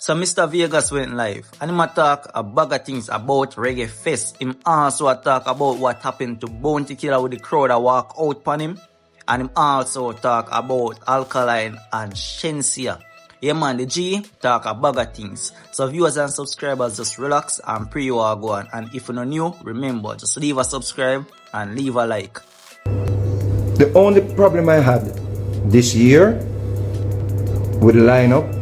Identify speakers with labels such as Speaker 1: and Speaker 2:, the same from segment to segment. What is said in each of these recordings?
Speaker 1: So Mr. Vegas went live and him talk a bag of things about Reggae Fest. Him also talk about what happened to Bounty Killer with the crowd that walk out upon him. And him also talk about Alkaline and Shensia. Yeah man, the G talk a bag of things. So viewers and subscribers, just relax and pray you all go on. And if you're not new, remember, just leave a subscribe and leave a like.
Speaker 2: The only problem I had this year with the lineup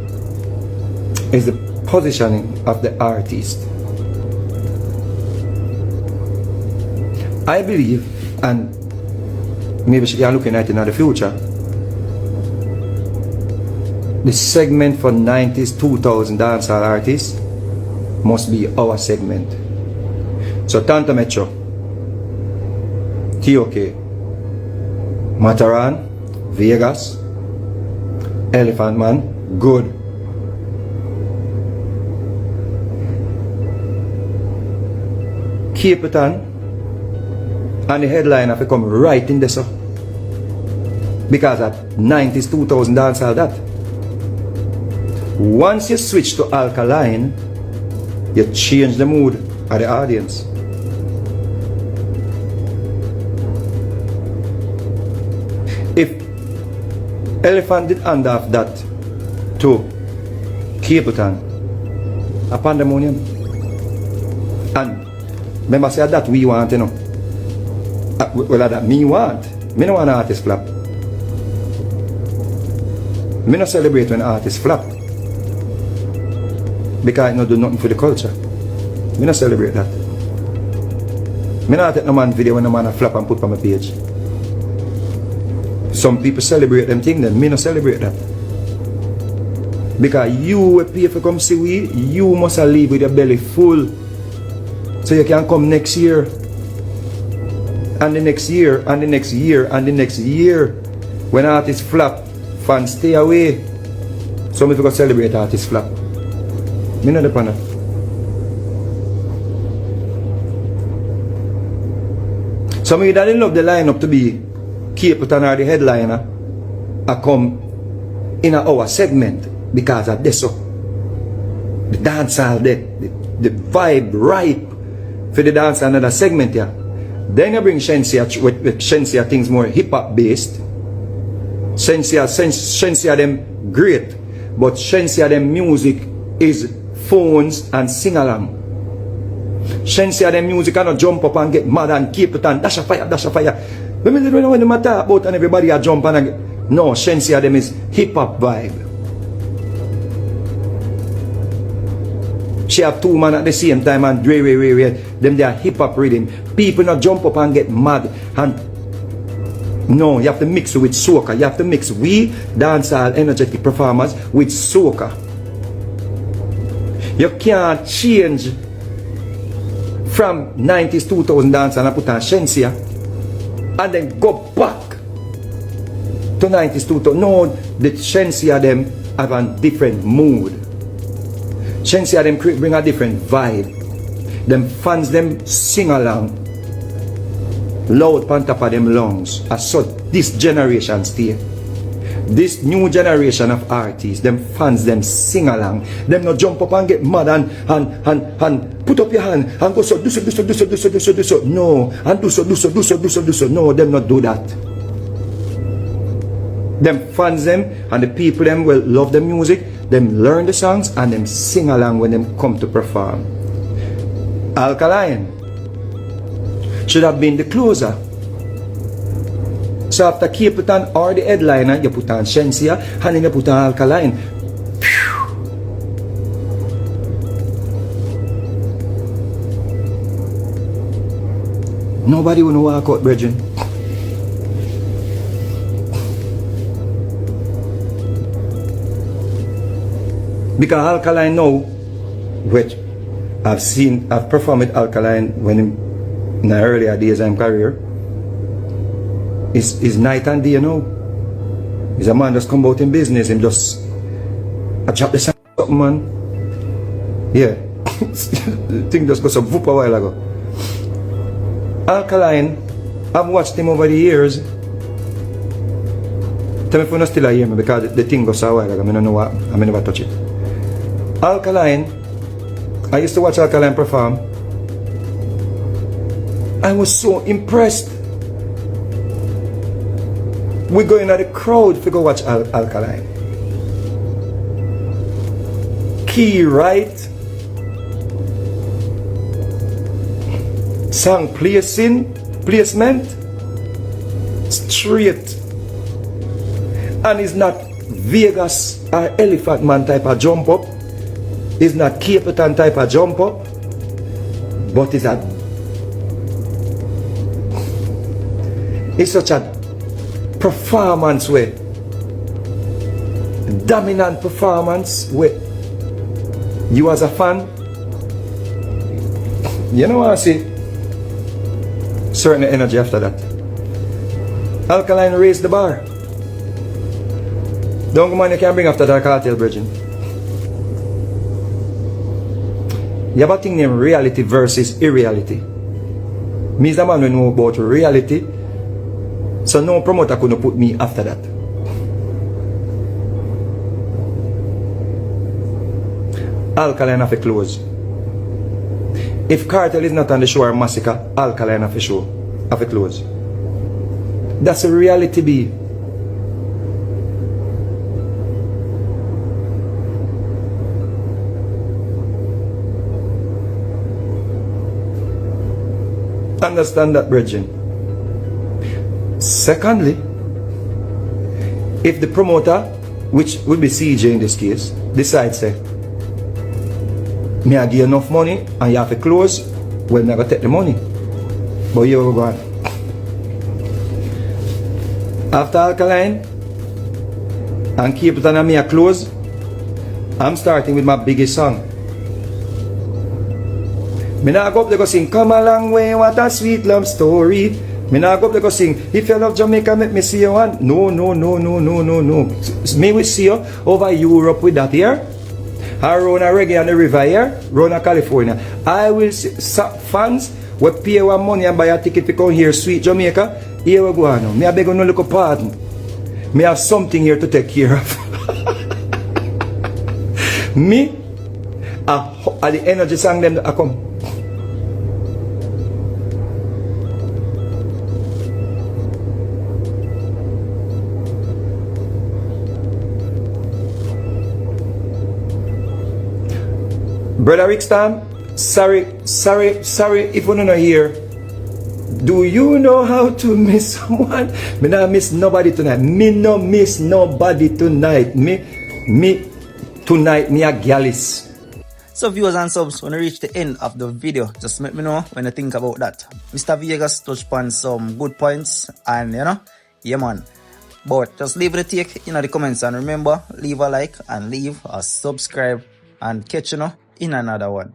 Speaker 2: is the positioning of the artist. I believe, and maybe you are looking at it in the future, the segment for 90s, 2000 dancehall artists must be our segment. So Tanta Metro, TOK, Mataran, Vagas, Elephant Man, good. Cape Town and the headline have come right in there, so because at 90s, 2000 dancehall that. Once you switch to Alkaline, you change the mood of the audience. If Elephant did hand off that to Cape Town, a pandemonium, and remember say that we want, you know. Well, that me want. Me no want an artist flap. Me no celebrate when artists flap. Because I no do nothing for the culture. Me no celebrate that. Me no take no man video when no man a flap and put on my page. Some people celebrate them thing, then me no celebrate that. Because you pay for come see we, you must leave with your belly full. So you can come next year. And the next year, and the next year, and the next year. When artists flap, fans stay away. Some people go celebrate artists flap. Me know the panel. Some of you that didn't love the lineup to be Cape Town or the headliner, I come in our segment because of this. So the dancehall, the vibe ripe for the dance another segment here. Then you bring Shensia with Shensia things more hip hop based. Shensia them great, but Shensia them music is phones and sing along. Shensia them music cannot jump up and get mad and keep it and dash a fire, dash a fire. When they matter about and everybody are jump and no, Shensia them is hip hop vibe. She have two men at the same time and them they are hip hop rhythm. People not jump up and get mad and no, you have to mix it with soca. You have to mix we dancehall energetic performers with soca. You can't change from 90s 2000 dance and put on Shensia and then go back to 90s 2000. No, the Shensia them have a different mood. Shensia them bring a different vibe. Them fans them sing along loud on top of them lungs. I saw this generation stay. This new generation of artists, them fans them sing along. Them not jump up and get mad and put up your hand and go so do so. No, and do so. No, them not do that. Them fans them and the people them will love the music. Them learn the songs and them sing along when them come to perform. Alkaline should have been the closer. So after Cape Town or the headliner, you put on Shensia and then you put on Alkaline. Nobody will walk out, brethren. Because Alkaline now, which I've performed with Alkaline when in the earlier days of my career, is night and day, you know. He's a man just come out in business and just drop the something, man. Yeah. The thing just goes up whoop a while ago. Alkaline, I've watched him over the years. Tell me if you're not still hear me because the thing goes a while ago. I don't know what, I never touch it. Alkaline, I used to watch Alkaline perform. I was so impressed. We go in the crowd to go watch Alkaline. Key right, song placement, straight, and it's not Vagas or Elephant Man type of jump up. It's not Capitan type of jump up, but it's such a performance way, dominant performance way. You as a fan, you know what I see? Certain energy after that. Alkaline raised the bar. Don't come on, you can bring after that cartel, Bridget. You have a thing named reality versus irreality. Me is the man who know about reality, so no promoter couldn't put me after that. Alkaline have to close. If cartel is not on the show or massacre, Alkaline have to show, have to close. That's a reality be. Understand that, brethren. Secondly, if the promoter, which would be CJ in this case, decides say, me I give enough money and you have to close, well, me I go take the money. But you go on. After Alkaline and keep it on me a close, I'm starting with my biggest song. Me nah go up there go sing, come a long way, what a sweet love story. Me nah go up there go sing, if you love Jamaica, make me see you one. No. Me will see you over Europe with that here. Around a Reagge on the river here, around California. I will see fans will pay one money and buy a ticket to come here, sweet Jamaica. Here we go on now. Me I beg you no look a pardon. Me have something here to take care of. Me, at the energy song them I come. Brother Rickstam, sorry if you don't hear. Do you know how to miss someone? Me not miss nobody tonight. Me no miss nobody tonight. Me tonight me a gallus.
Speaker 1: So viewers and subs, when you reach the end of the video, just let me know when you think about that. Mr. Vagas touched upon some good points and yeah man. But just leave the take in the comments and remember, leave a like and leave a subscribe and catch you in another one.